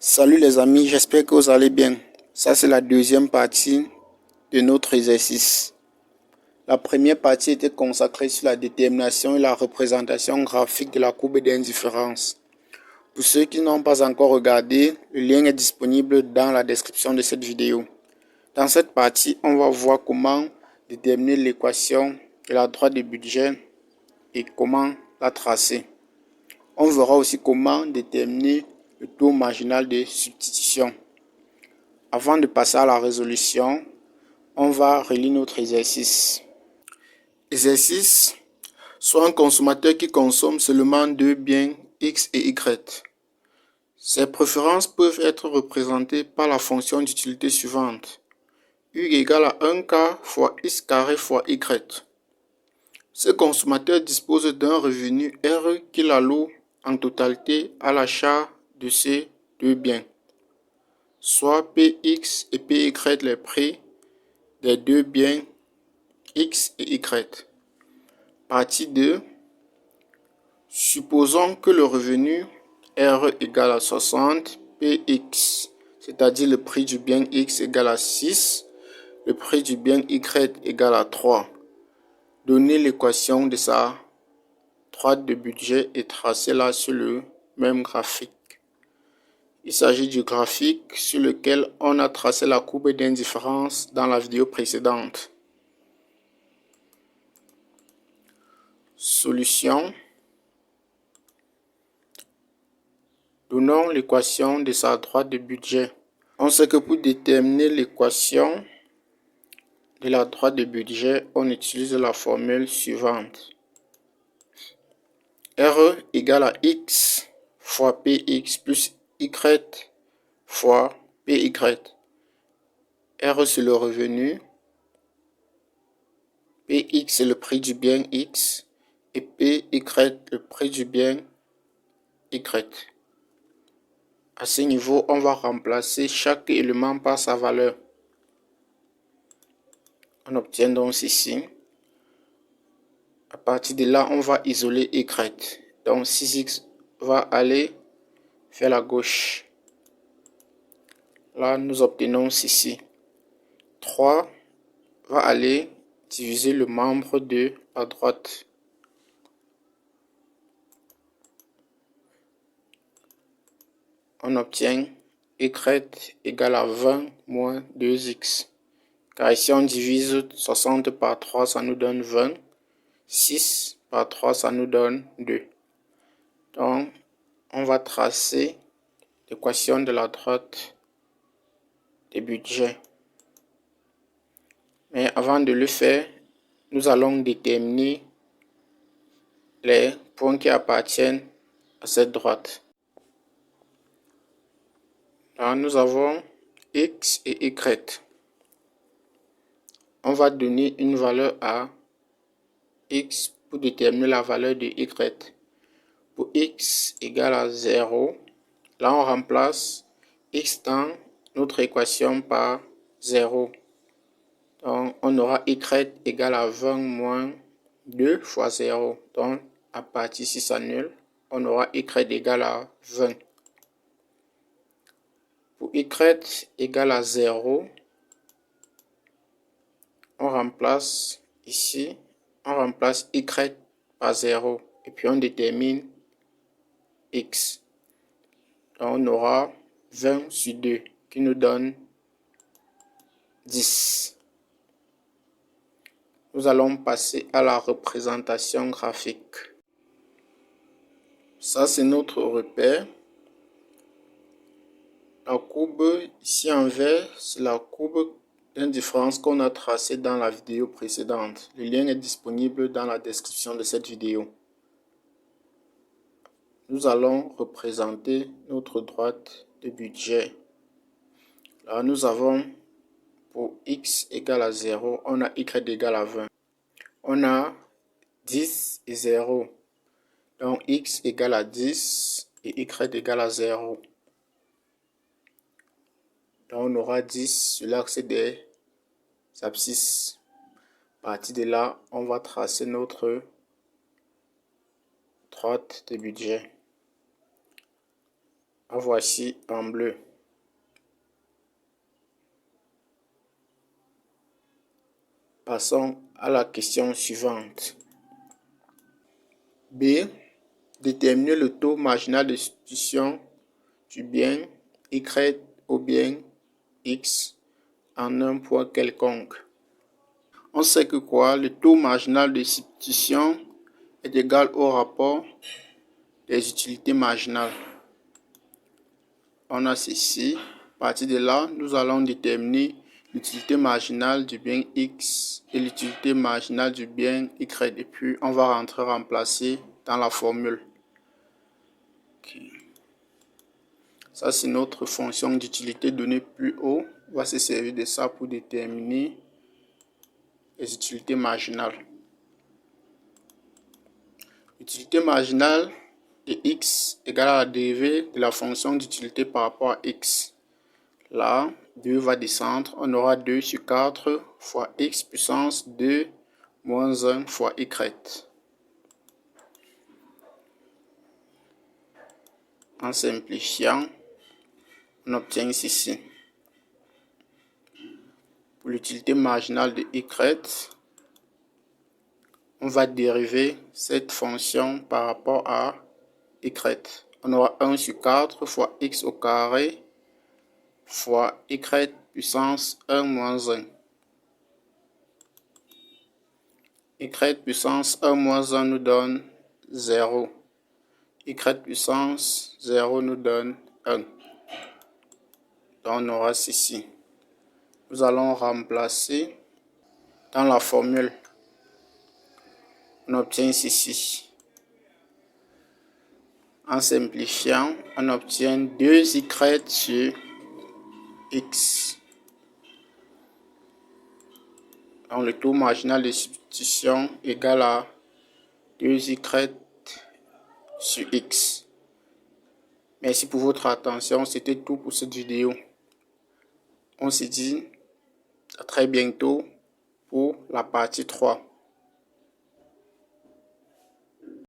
Salut les amis, j'espère que vous allez bien. Ça, c'est la deuxième partie de notre exercice. La première partie était consacrée sur la détermination et la représentation graphique de la courbe d'indifférence. Pour ceux qui n'ont pas encore regardé, le lien est disponible dans la description de cette vidéo. Dans cette partie, on va voir comment déterminer l'équation de la droite de budget et comment la tracer. On verra aussi comment déterminer le taux marginal de substitution. Avant de passer à la résolution, on va relire notre exercice. Exercice. Soit un consommateur qui consomme seulement deux biens X et Y. Ses préférences peuvent être représentées par la fonction d'utilité suivante. U égale à 1K fois X carré fois Y. Ce consommateur dispose d'un revenu R qu'il alloue en totalité à l'achat de ces deux biens, soit Px et Py les prix des deux biens X et Y. Partie 2. Supposons que le revenu R égale à 60 Px, c'est-à-dire le prix du bien X égale à 6, le prix du bien Y égale à 3. Donnez l'équation de sa droite de budget et tracez-la sur le même graphique. Il s'agit du graphique sur lequel on a tracé la courbe d'indifférence dans la vidéo précédente. Solution. Donnons l'équation de sa droite de budget. On sait que pour déterminer l'équation de la droite de budget, on utilise la formule suivante. R égale à X fois Px plus Y fois Py. R c'est le revenu, Px c'est le prix du bien X et Py le prix du bien Y. À ce niveau, on va remplacer chaque élément par sa valeur. On obtient donc ceci. À partir de là, on va isoler Y. Donc 6x va aller vers la gauche. Là, nous obtenons ceci. 3 va aller diviser le membre de à droite. On obtient Y égale à 20 moins 2x. Car ici, on divise 60 par 3, ça nous donne 20. 6 par 3, ça nous donne 2. Donc, on va tracer l'équation de la droite des budgets. Mais avant de le faire, nous allons déterminer les points qui appartiennent à cette droite. Là, nous avons X et Y. On va donner une valeur à X pour déterminer la valeur de Y. Pour X égale à 0, là on remplace X dans notre équation par 0. Donc on aura Y égale à 20 moins 2 fois 0. Donc à partir si ça s'annule, on aura Y égale à 20. Pour Y égale à 0, on remplace ici, on remplace Y par 0 et puis on détermine X. Donc on aura 20 sur 2 qui nous donne 10. Nous allons passer à la représentation graphique. Ça, c'est notre repère. La courbe ici en vert, c'est la courbe d'indifférence qu'on a tracée dans la vidéo précédente. Le lien est disponible dans la description de cette vidéo. Nous allons représenter notre droite de budget. Là, nous avons pour X égale à 0, on a Y égale à 20. On a 10 et 0. Donc X égale à 10 et Y égale à 0. Donc on aura 10 sur l'axe des abscisses. À partir de là, on va tracer notre droite de budget. La voici en bleu. Passons à la question suivante. B. Déterminer le taux marginal de substitution du bien Y au bien X en un point quelconque. On sait que quoi? Le taux marginal de substitution est égal au rapport des utilités marginales. On a ceci. À partir de là, nous allons déterminer l'utilité marginale du bien X et l'utilité marginale du bien Y. Et puis, on va remplacer dans la formule. Okay. Ça, c'est notre fonction d'utilité donnée plus haut. On va se servir de ça pour déterminer les utilités marginales. L'utilité marginale de x égale à la dérivée de la fonction d'utilité par rapport à x. Là, 2 va descendre. On aura 2 sur 4 fois x puissance 2 moins 1 fois y. En simplifiant, on obtient ceci. Pour l'utilité marginale de y, on va dériver cette fonction par rapport à y. On aura 1 sur 4 fois x au carré fois y puissance 1 moins 1. Y puissance 1 moins 1 nous donne 0. Y puissance 0 nous donne 1. Donc on aura ceci. Nous allons remplacer dans la formule. On obtient ceci. En simplifiant, on obtient 2y sur x. Donc le taux marginal de substitution égal à 2y sur x. Merci pour votre attention. C'était tout pour cette vidéo. On se dit à très bientôt pour la partie 3.